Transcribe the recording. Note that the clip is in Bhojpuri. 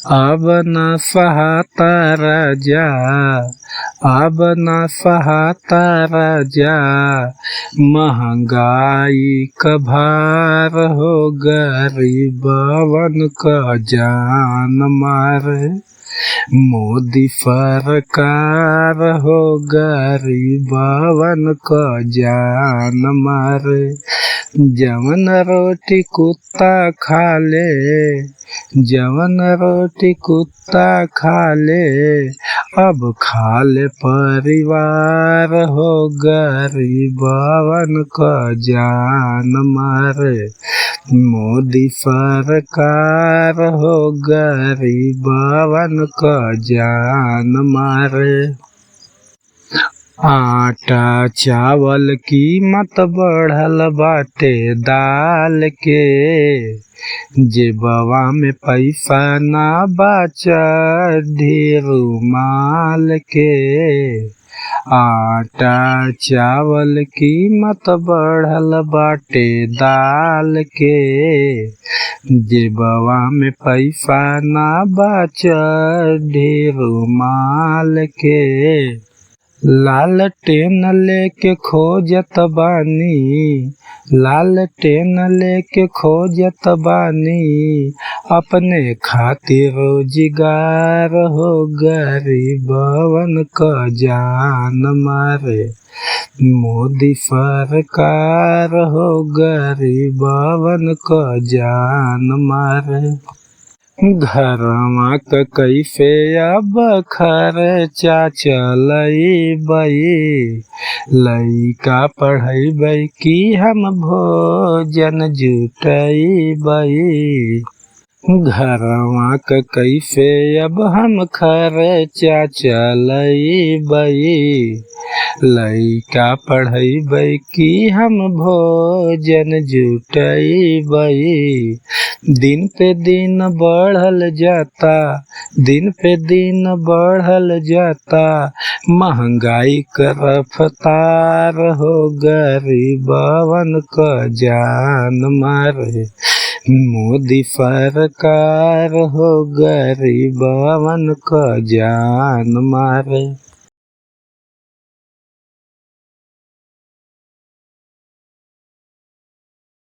अब न सहाता राजा, अब न सहाता राजा, महंगाई क भार हो, गरीबवन क जान मारे। मोदी सरकार हो, गरीबवन क जान मारे। जवन रोटी कुत्ता खाले, जवन रोटी कुत्ता खाले, अब खाले परिवार हो, गरीबवन क जान मारे। मोदी सरकार हो, गरीबवन क जान मारे। आटा चावल कीमत बढ़ल बाटे दाल के, जेबवा में पैसा ना बचा ढेरू माल के। आटा चावल कीमत बढ़ल बाटे दाल के, जेबवा में पैसा ना बचा ढेरू माल के। लालटेन लेके खोजत बानी, लालटेन लेके खोजत बानी, अपने खातिर रोजगार हो, गरीबवन क जान मारे। मोदी सरकार हो, गरीबवन क जान मारे। घरवा क कैसे अब खर्चा चलैबै, लइका पढ़ैबै कि हम भोजन जुटैबै। घरवा क कैसे अब हम खर्चा चलैबै, लइका पढ़ैबै कि हम भोजन जुटैबै। दिन पे दिन बढ़ल जाता, दिन पे दिन बढ़ल जाता, महंगाई क रफ्तार हो, गरीबवन क जान मारे। मोदी सरकार हो, गरीबवन क जान मारे।